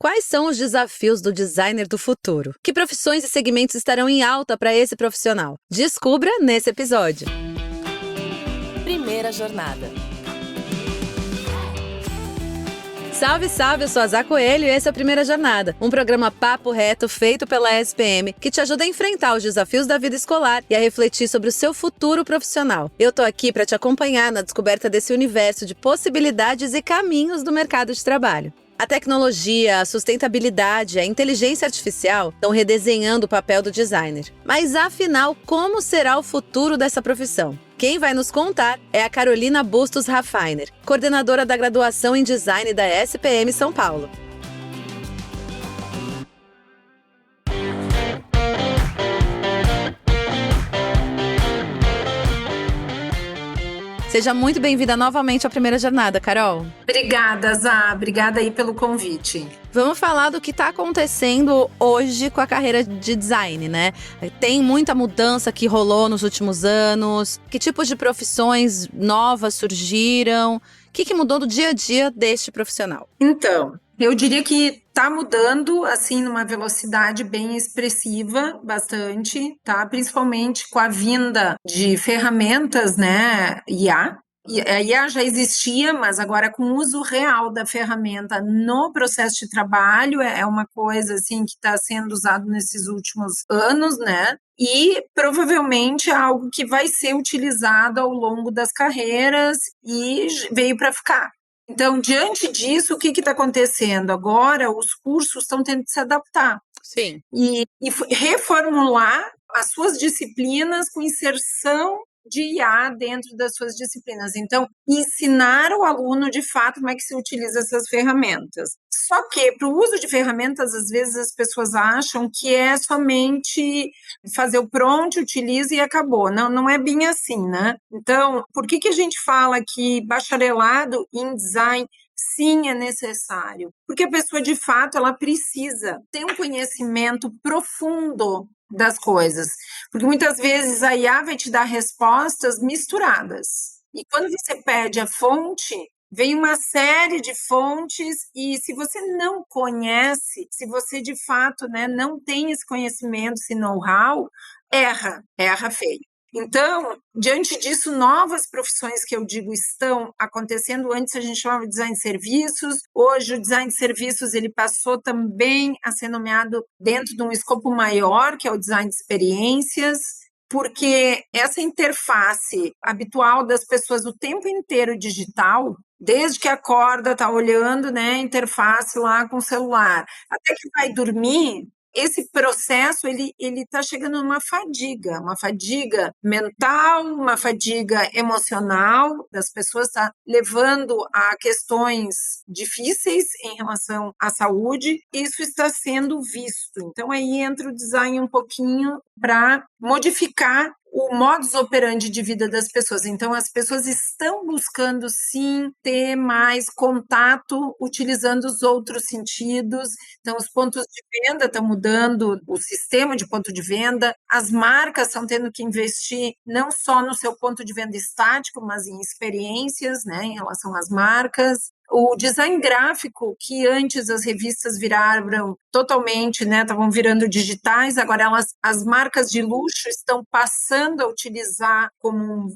Quais são os desafios do designer do futuro? Que profissões e segmentos estarão em alta para esse profissional? Descubra nesse episódio. Primeira jornada. Salve, salve! Eu sou a Zá Coelho e esse é a Primeira Jornada, um programa papo reto feito pela SPM que te ajuda a enfrentar os desafios da vida escolar e a refletir sobre o seu futuro profissional. Eu tô aqui para te acompanhar na descoberta desse universo de possibilidades e caminhos do mercado de trabalho. A tecnologia, a sustentabilidade, a inteligência artificial estão redesenhando o papel do designer. Mas afinal, como será o futuro dessa profissão? Quem vai nos contar é a Carolina Bustos Raffiner, coordenadora da graduação em design da SPM São Paulo. Seja muito bem-vinda novamente à Primeira Jornada, Carol. Obrigada, Zá. Obrigada aí pelo convite. Vamos falar do que está acontecendo hoje com a carreira de design, né? Tem muita mudança que rolou nos últimos anos. Que tipos de profissões novas surgiram? O que mudou do dia a dia deste profissional? Então, eu diria que está mudando, assim, numa velocidade bem expressiva, bastante, tá? Principalmente com a vinda de ferramentas, né, IA. A IA já existia, mas agora com o uso real da ferramenta no processo de trabalho é uma coisa, assim, que está sendo usado nesses últimos anos, né? E provavelmente é algo que vai ser utilizado ao longo das carreiras e veio para ficar. Então, diante disso, o que está acontecendo? Agora, os cursos estão tendo que se adaptar. Sim. E reformular as suas disciplinas com inserção de IA dentro das suas disciplinas. Então, ensinar o aluno, de fato, como é que se utiliza essas ferramentas. Só que, para o uso de ferramentas, às vezes as pessoas acham que é somente fazer o prompt, utiliza e acabou. Não, não é bem assim, né? Então, por que a gente fala que bacharelado em design sim é necessário? Porque a pessoa, de fato, ela precisa ter um conhecimento profundo das coisas. Porque muitas vezes a IA vai te dar respostas misturadas. E quando você pede a fonte, vem uma série de fontes e se você não conhece, se você de fato, né, não tem esse conhecimento, esse know-how, erra feio. Então, diante disso, novas profissões que eu digo estão acontecendo. Antes a gente chamava de design de serviços, hoje o design de serviços ele passou também a ser nomeado dentro de um escopo maior, que é o design de experiências, porque essa interface habitual das pessoas o tempo inteiro digital, desde que acorda, está olhando, né, a interface lá com o celular, até que vai dormir, esse processo ele está chegando numa uma fadiga mental, uma fadiga emocional das pessoas, está levando a questões difíceis em relação à saúde. Isso está sendo visto. Então aí entra o design um pouquinho para modificar o modus operandi de vida das pessoas. Então, as pessoas estão buscando, sim, ter mais contato utilizando os outros sentidos. Então, os pontos de venda estão mudando, o sistema de ponto de venda, as marcas estão tendo que investir não só no seu ponto de venda estático, mas em experiências, né, em relação às marcas. O design gráfico, que antes as revistas viraram totalmente, né, estavam virando digitais, agora as marcas de luxo estão passando a utilizar como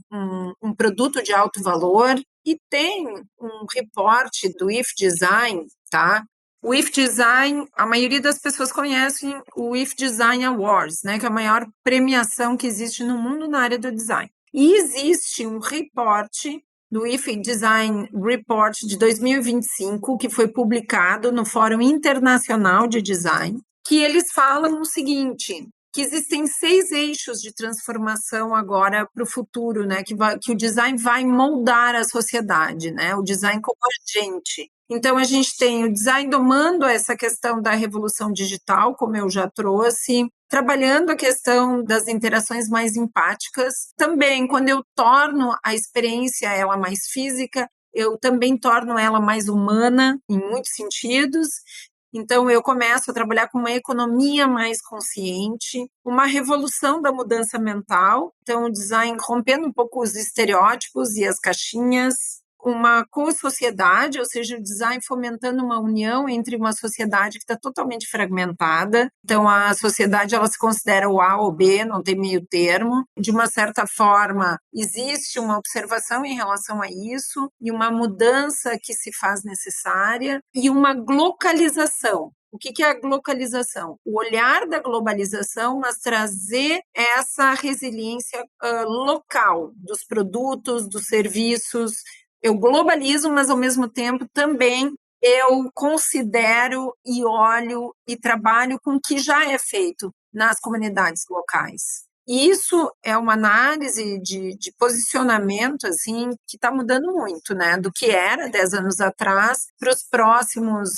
um produto de alto valor. E tem um reporte do IF Design, tá? O IF Design, a maioria das pessoas conhecem o IF Design Awards, né, que é a maior premiação que existe no mundo na área do design. E existe um reporte do IF Design Report de 2025, que foi publicado no Fórum Internacional de Design, que eles falam o seguinte, que existem 6 eixos de transformação agora para o futuro, né, que o design vai moldar a sociedade, né, o design como agente. Então, a gente tem o design domando essa questão da revolução digital, como eu já trouxe, trabalhando a questão das interações mais empáticas. Também, quando eu torno a experiência ela mais física, eu também torno ela mais humana, em muitos sentidos. Então, eu começo a trabalhar com uma economia mais consciente, uma revolução da mudança mental. Então, o design rompendo um pouco os estereótipos e as caixinhas, uma co-sociedade, ou seja, o design fomentando uma união entre uma sociedade que está totalmente fragmentada. Então, a sociedade ela se considera o A ou o B, não tem meio termo. De uma certa forma, existe uma observação em relação a isso e uma mudança que se faz necessária e uma globalização. O que é a globalização? O olhar da globalização, mas trazer essa resiliência local dos produtos, dos serviços. Eu globalizo, mas ao mesmo tempo também eu considero e olho e trabalho com o que já é feito nas comunidades locais. E isso é uma análise de posicionamento assim, que está mudando muito, né? Do que era 10 anos atrás para os próximos,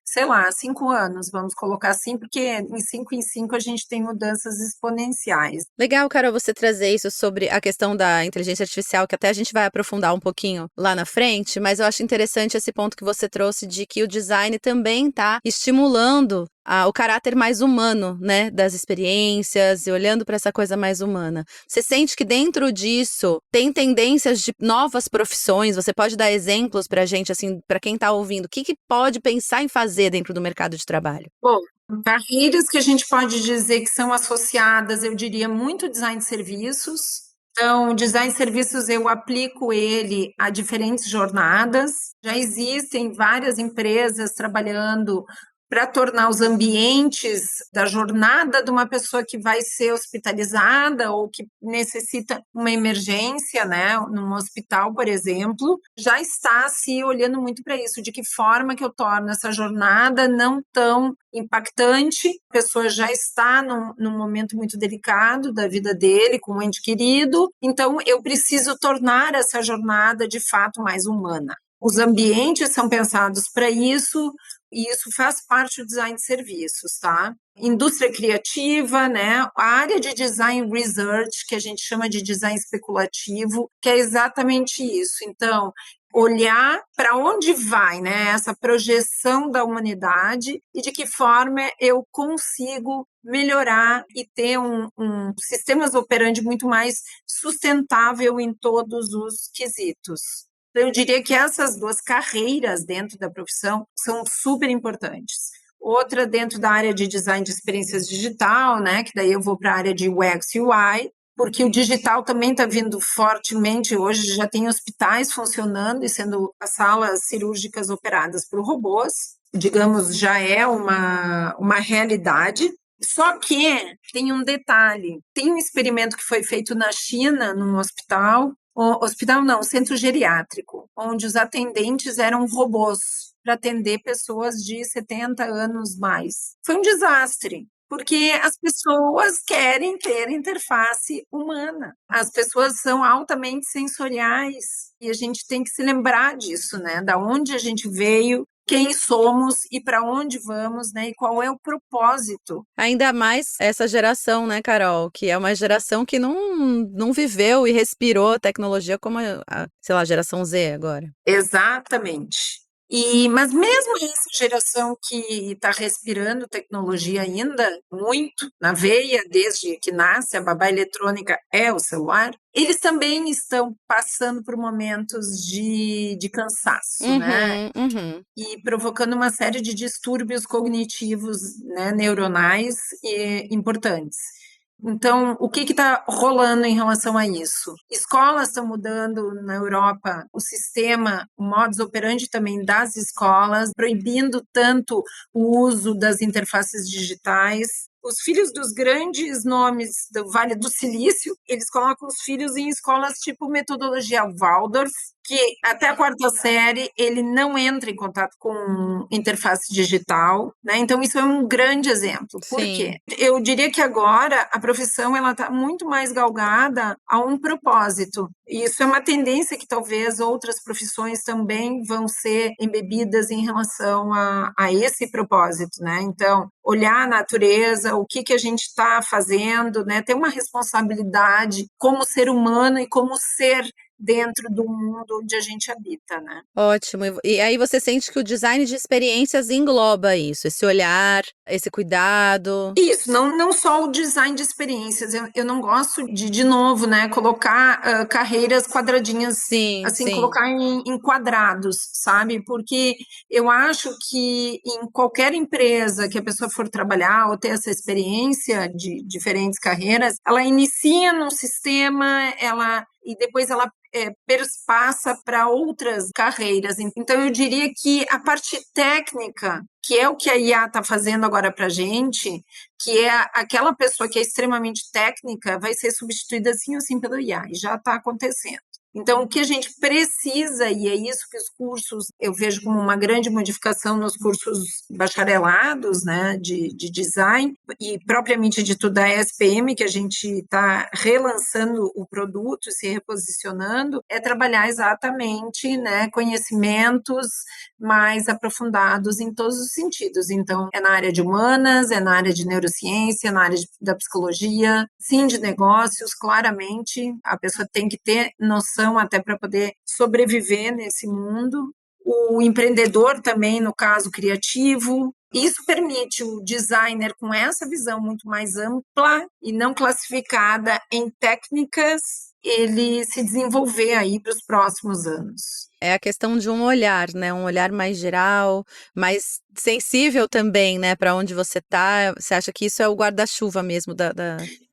sei lá, 5 anos, vamos colocar assim, porque em 5 em 5 a gente tem mudanças exponenciais. Legal, Carol, você trazer isso sobre a questão da inteligência artificial, que até a gente vai aprofundar um pouquinho lá na frente, mas eu acho interessante esse ponto que você trouxe de que o design também está estimulando o caráter mais humano, né, das experiências e olhando para essa coisa mais humana. Você sente que dentro disso tem tendências de novas profissões? Você pode dar exemplos para a gente, assim, para quem está ouvindo, o que pode pensar em fazer dentro do mercado de trabalho? Bom, carreiras que a gente pode dizer que são associadas, eu diria, muito design de serviços. Então, design de serviços eu aplico ele a diferentes jornadas. Já existem várias empresas trabalhando para tornar os ambientes da jornada de uma pessoa que vai ser hospitalizada ou que necessita uma emergência, né, num hospital, por exemplo, já está se olhando muito para isso, de que forma que eu torno essa jornada não tão impactante, a pessoa já está num momento muito delicado da vida dele, com um ente querido, então eu preciso tornar essa jornada de fato mais humana. Os ambientes são pensados para isso, e isso faz parte do design de serviços, tá? Indústria criativa, né? A área de design research, que a gente chama de design especulativo, que é exatamente isso. Então, olhar para onde vai, né? Essa projeção da humanidade e de que forma eu consigo melhorar e ter um sistemas operandi muito mais sustentável em todos os quesitos. Eu diria que essas duas carreiras dentro da profissão são super importantes. Outra dentro da área de design de experiências digital, né, que daí eu vou para a área de UX e UI, porque o digital também está vindo fortemente. Hoje já tem hospitais funcionando e sendo as salas cirúrgicas operadas por robôs. Digamos, já é uma realidade. Só que tem um detalhe, tem um experimento que foi feito na China, num hospital centro geriátrico, onde os atendentes eram robôs para atender pessoas de 70 anos mais. Foi um desastre, porque as pessoas querem ter interface humana. As pessoas são altamente sensoriais e a gente tem que se lembrar disso, né? Da onde a gente veio, quem somos e para onde vamos, né? E qual é o propósito. Ainda mais essa geração, né, Carol? Que é uma geração que não viveu e respirou tecnologia como sei lá, geração Z agora. Exatamente. Mas mesmo essa geração que está respirando tecnologia ainda muito na veia, desde que nasce, a babá eletrônica é o celular, eles também estão passando por momentos de cansaço, né? E provocando uma série de distúrbios cognitivos, né, neuronais importantes. Então, o que está rolando em relação a isso? Escolas estão mudando na Europa o sistema, o modus operandi também das escolas, proibindo tanto o uso das interfaces digitais. Os filhos dos grandes nomes do Vale do Silício, eles colocam os filhos em escolas tipo metodologia Waldorf, que até a 4ª série ele não entra em contato com interface digital, né? Então isso é um grande exemplo. Por quê? Eu diria que agora a profissão ela está muito mais galgada a um propósito. E isso é uma tendência que talvez outras profissões também vão ser embebidas em relação a esse propósito, né? Então, olhar a natureza, o que a gente está fazendo, né? Ter uma responsabilidade como ser humano e como ser dentro do mundo onde a gente habita, né? Ótimo. E aí você sente que o design de experiências engloba isso, esse olhar, esse cuidado. Isso, não só o design de experiências. Eu não gosto de novo, né, colocar carreiras quadradinhas, Sim, assim, sim. colocar em quadrados, sabe? Porque eu acho que em qualquer empresa que a pessoa for trabalhar ou ter essa experiência de diferentes carreiras, ela inicia num sistema, e depois ela perspassa para outras carreiras. Então, eu diria que a parte técnica, que é o que a IA está fazendo agora para a gente, que é aquela pessoa que é extremamente técnica, vai ser substituída assim ou assim pelo IA, e já está acontecendo. Então, o que a gente precisa, e é isso que os cursos, eu vejo como uma grande modificação nos cursos bacharelados, né, de design, e propriamente dito da SPM, que a gente está relançando o produto, se reposicionando, é trabalhar exatamente, né, conhecimentos mais aprofundados em todos os sentidos. Então, é na área de humanas, é na área de neurociência, na área da psicologia, sim, de negócios, claramente, a pessoa tem que ter noção até para poder sobreviver nesse mundo. O empreendedor também, no caso criativo. Isso permite o designer com essa visão muito mais ampla e não classificada em técnicas, ele se desenvolver aí para os próximos anos. É a questão de um olhar, né? Um olhar mais geral, mais sensível também, né? Para onde você tá. Você acha que isso é o guarda-chuva mesmo da...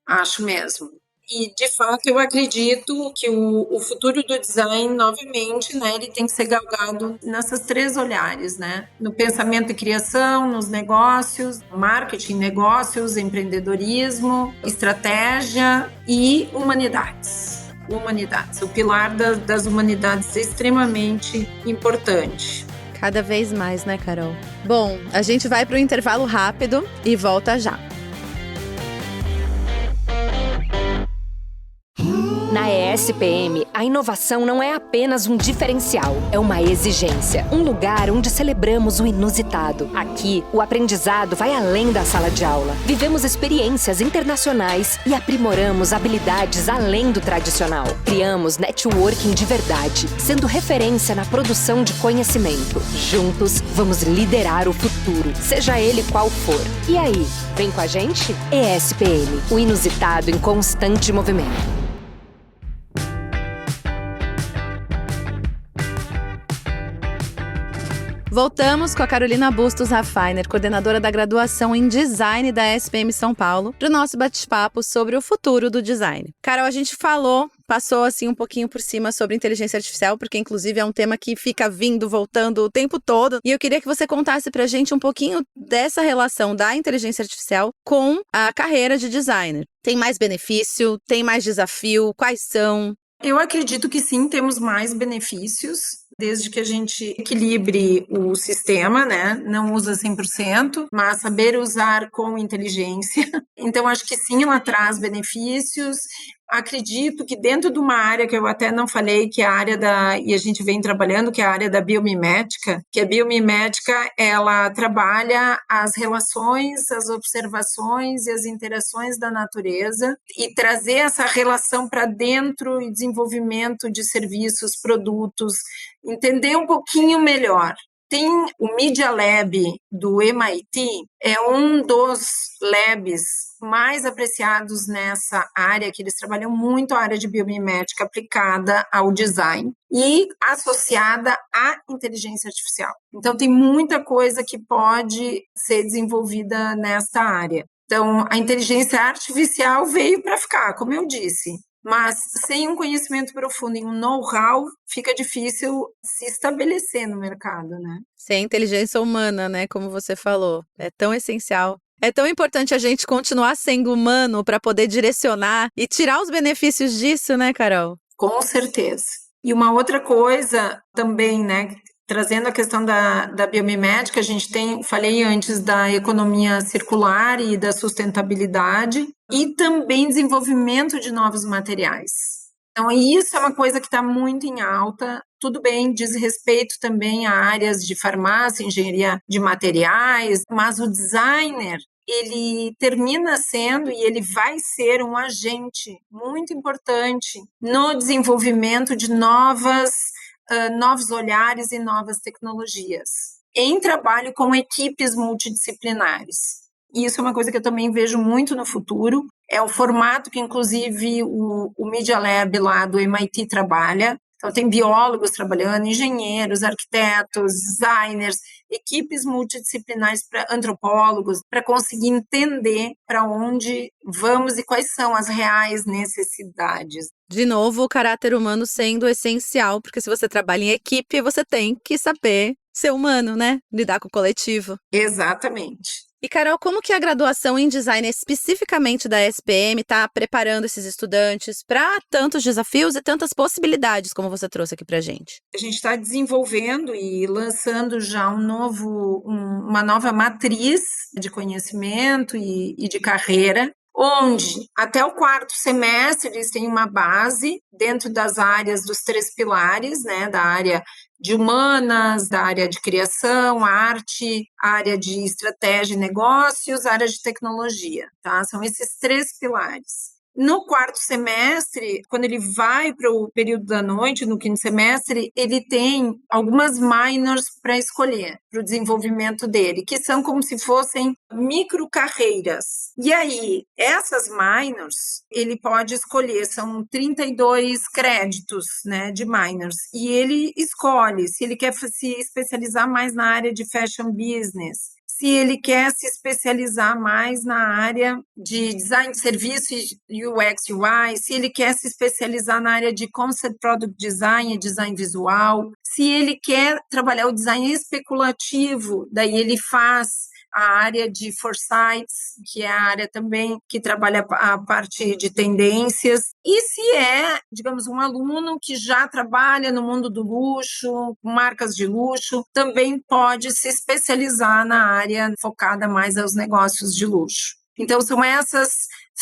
Acho mesmo. E, de fato, eu acredito que o futuro do design, novamente, né, ele tem que ser galgado nessas três olhares, né? No pensamento e criação, nos negócios, marketing, negócios, empreendedorismo, estratégia e humanidades. Humanidades. O pilar das humanidades é extremamente importante. Cada vez mais, né, Carol? Bom, a gente vai para o intervalo rápido e volta já. Na ESPM, a inovação não é apenas um diferencial, é uma exigência. Um lugar onde celebramos o inusitado. Aqui, o aprendizado vai além da sala de aula. Vivemos experiências internacionais e aprimoramos habilidades além do tradicional. Criamos networking de verdade, sendo referência na produção de conhecimento. Juntos, vamos liderar o futuro, seja ele qual for. E aí, vem com a gente? ESPM, o inusitado em constante movimento. Voltamos com a Carolina Bustos Rafainer, coordenadora da graduação em Design da SPM São Paulo, para o nosso bate-papo sobre o futuro do design. Carol, a gente passou assim um pouquinho por cima sobre inteligência artificial, porque inclusive é um tema que fica vindo, voltando o tempo todo, e eu queria que você contasse pra gente um pouquinho dessa relação da inteligência artificial com a carreira de designer. Tem mais benefício? Tem mais desafio? Quais são? Eu acredito que sim, temos mais benefícios, desde que a gente equilibre o sistema, né? Não usa 100%, mas saber usar com inteligência. Então, acho que sim, ela traz benefícios. Acredito que dentro de uma área que eu até não falei, que é a área e a gente vem trabalhando, que é a área da biomimética, que a biomimética, ela trabalha as relações, as observações e as interações da natureza e trazer essa relação para dentro e desenvolvimento de serviços, produtos, entender um pouquinho melhor. Tem o Media Lab do MIT, é um dos labs mais apreciados nessa área, que eles trabalham muito a área de biomimética aplicada ao design e associada à inteligência artificial. Então, tem muita coisa que pode ser desenvolvida nessa área. Então, a inteligência artificial veio para ficar, como eu disse. Mas sem um conhecimento profundo e um know-how, fica difícil se estabelecer no mercado, né? Sem inteligência humana, né? Como você falou. É tão essencial. É tão importante a gente continuar sendo humano para poder direcionar e tirar os benefícios disso, né, Carol? Com certeza. E uma outra coisa também, né? Trazendo a questão da biomimética, a gente falei antes da economia circular e da sustentabilidade e também desenvolvimento de novos materiais. Então, isso é uma coisa que está muito em alta. Tudo bem, diz respeito também a áreas de farmácia, engenharia de materiais, mas o designer, ele termina sendo e ele vai ser um agente muito importante no desenvolvimento de novos olhares e novas tecnologias, em trabalho com equipes multidisciplinares. E isso é uma coisa que eu também vejo muito no futuro. É o formato que, inclusive, o Media Lab lá do MIT trabalha. Então, tem biólogos trabalhando, engenheiros, arquitetos, designers, equipes multidisciplinares para antropólogos, para conseguir entender para onde vamos e quais são as reais necessidades. De novo, o caráter humano sendo essencial, porque se você trabalha em equipe, você tem que saber ser humano, né? Lidar com o coletivo. Exatamente. E, Carol, como que a graduação em design, especificamente da SPM, está preparando esses estudantes para tantos desafios e tantas possibilidades, como você trouxe aqui para a gente? A gente está desenvolvendo e lançando já uma nova matriz de conhecimento e de carreira, onde até o 4º semestre eles têm uma base dentro das áreas dos 3 pilares, né, da área de humanas, da área de criação, arte, área de estratégia e negócios, área de tecnologia, tá? São esses 3 pilares. No 4º semestre, quando ele vai para o período da noite, no 5º semestre, ele tem algumas minors para escolher, para o desenvolvimento dele, que são como se fossem microcarreiras. E aí, essas minors, ele pode escolher, são 32 créditos, né, de minors, e ele escolhe se ele quer se especializar mais na área de fashion business, se ele quer se especializar mais na área de design de serviços, UX, UI, se ele quer se especializar na área de concept product design e design visual, se ele quer trabalhar o design especulativo, daí ele faz a área de foresights, que é a área também que trabalha a parte de tendências, e se é, digamos, um aluno que já trabalha no mundo do luxo, marcas de luxo, também pode se especializar na área focada mais aos negócios de luxo. Então, são essas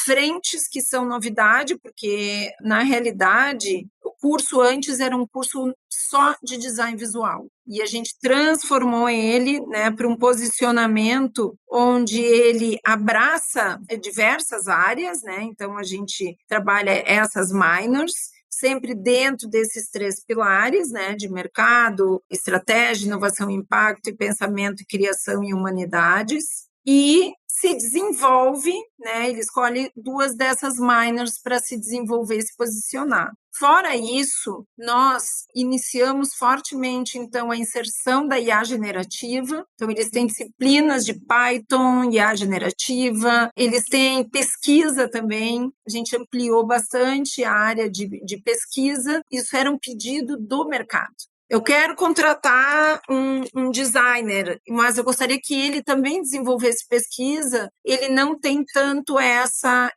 frentes que são novidade, porque, na realidade, o curso antes era um curso só de design visual. E a gente transformou ele, né, para um posicionamento onde ele abraça diversas áreas, né? Então, a gente trabalha essas minors, sempre dentro desses 3 pilares, né, de mercado, estratégia, inovação, impacto, e pensamento, criação e humanidades. E se desenvolve, né, ele escolhe 2 dessas minors para se desenvolver e se posicionar. Fora isso, nós iniciamos fortemente, então, a inserção da IA generativa. Então, eles têm disciplinas de Python, IA generativa, eles têm pesquisa também. A gente ampliou bastante a área de pesquisa. Isso era um pedido do mercado. Eu quero contratar um designer, mas eu gostaria que ele também desenvolvesse pesquisa. Ele não tem tanto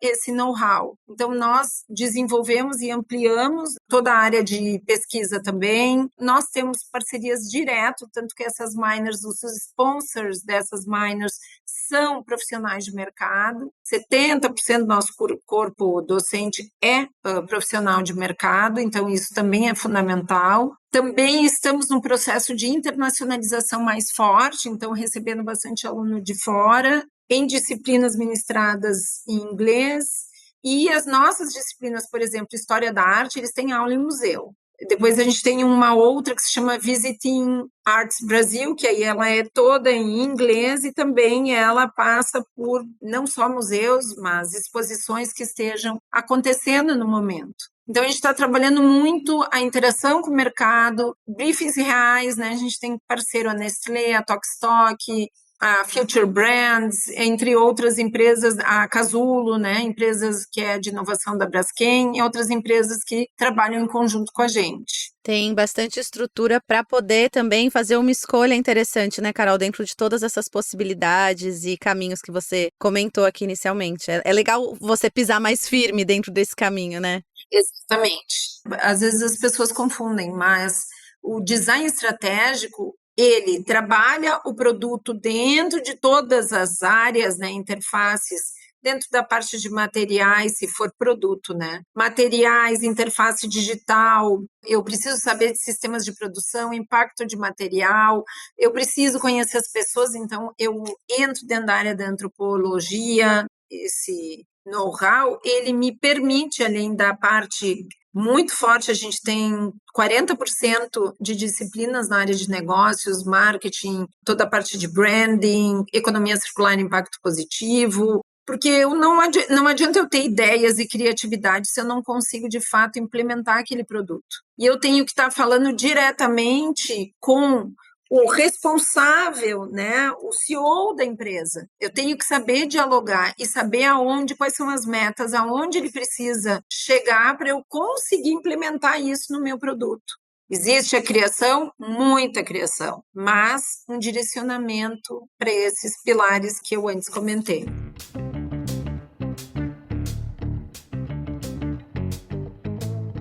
esse know-how. Então, nós desenvolvemos e ampliamos toda a área de pesquisa também. Nós temos parcerias direto, tanto que essas minors, os sponsors dessas minors são profissionais de mercado. 70% do nosso corpo docente é profissional de mercado, então isso também é fundamental. Também estamos num processo de internacionalização mais forte, então recebendo bastante aluno de fora, em disciplinas ministradas em inglês, e as nossas disciplinas, por exemplo, História da Arte, eles têm aula em museu. Depois a gente tem uma outra que se chama Visiting Arts Brasil, que aí ela é toda em inglês e também ela passa por não só museus, mas exposições que estejam acontecendo no momento. Então, a gente está trabalhando muito a interação com o mercado, briefings reais, né? A gente tem parceiro a Nestlé, a Tokstok, a Future Brands, entre outras empresas, a Casulo, né? Empresas que é de inovação da Braskem e outras empresas que trabalham em conjunto com a gente. Tem bastante estrutura para poder também fazer uma escolha interessante, né, Carol, dentro de todas essas possibilidades e caminhos que você comentou aqui inicialmente. É legal você pisar mais firme dentro desse caminho, né? Exatamente. Às vezes as pessoas confundem, mas o design estratégico, ele trabalha o produto dentro de todas as áreas, né, interfaces dentro da parte de materiais, se for produto, né? Materiais, interface digital, eu preciso saber de sistemas de produção, impacto de material, eu preciso conhecer as pessoas, então eu entro dentro da área da antropologia, esse know-how, ele me permite, além da parte muito forte, a gente tem 40% de disciplinas na área de negócios, marketing, toda a parte de branding, economia circular e impacto positivo, porque não adianta eu ter ideias e criatividade se eu não consigo, de fato, implementar aquele produto. E eu tenho que estar falando diretamente com o responsável, né, o CEO da empresa. Eu tenho que saber dialogar e saber quais são as metas, aonde ele precisa chegar para eu conseguir implementar isso no meu produto. Existe a criação, muita criação, mas um direcionamento para esses pilares que eu antes comentei.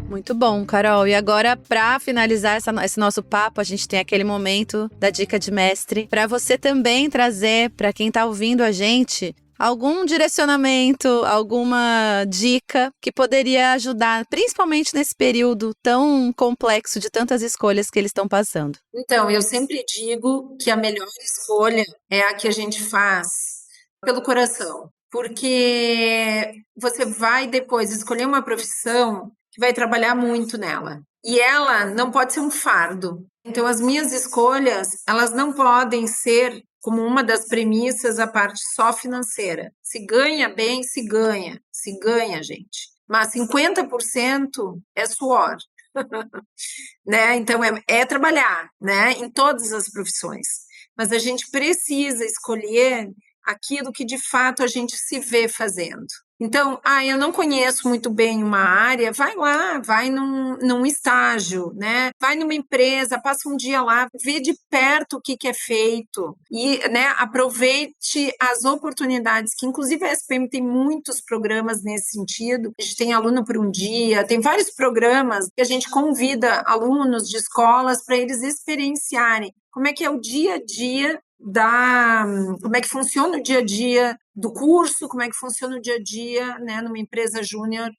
Muito bom, Carol. E agora, para finalizar esse nosso papo, a gente tem aquele momento da dica de mestre, para você também trazer para quem está ouvindo a gente algum direcionamento, alguma dica que poderia ajudar, principalmente nesse período tão complexo de tantas escolhas que eles estão passando. Então, eu sempre digo que a melhor escolha é a que a gente faz pelo coração, porque você vai depois escolher uma profissão que vai trabalhar muito nela. E ela não pode ser um fardo. Então, as minhas escolhas, elas não podem ser, como uma das premissas, a parte só financeira. Se ganha bem, se ganha, gente. Mas 50% é suor. Né? Então, é trabalhar, né? Em todas as profissões. Mas a gente precisa escolher aquilo que, de fato, a gente se vê fazendo. Então, eu não conheço muito bem uma área, vai lá, vai num estágio, né? Vai numa empresa, passa um dia lá, vê de perto o que é feito e, né, aproveite as oportunidades, que inclusive a SPM tem muitos programas nesse sentido. A gente tem aluno por um dia, tem vários programas que a gente convida alunos de escolas para eles experienciarem como é que é o dia a dia como é que funciona o dia a dia do curso, como é que funciona o dia a dia, né, numa empresa júnior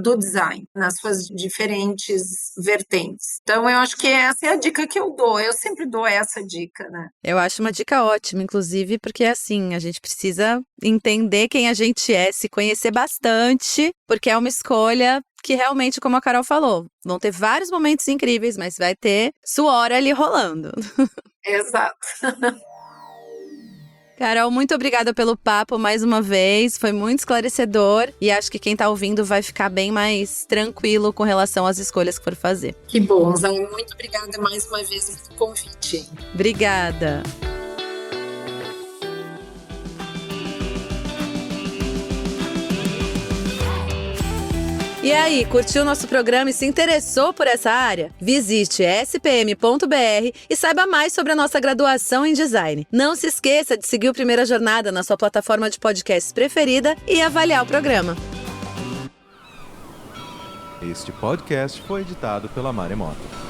do design, nas suas diferentes vertentes. Então, eu acho que essa é a dica que eu dou. Eu sempre dou essa dica, né? Eu acho uma dica ótima, inclusive, porque assim, a gente precisa entender quem a gente é, se conhecer bastante, porque é uma escolha que realmente, como a Carol falou, vão ter vários momentos incríveis, mas vai ter suor ali rolando. Exato. Carol, muito obrigada pelo papo mais uma vez, foi muito esclarecedor e acho que quem tá ouvindo vai ficar bem mais tranquilo com relação às escolhas que for fazer. Que bom, Zé, muito obrigada mais uma vez pelo convite. Obrigada. E aí, curtiu o nosso programa e se interessou por essa área? Visite spm.br e saiba mais sobre a nossa graduação em design. Não se esqueça de seguir o Primeira Jornada na sua plataforma de podcast preferida e avaliar o programa. Este podcast foi editado pela Maremoto.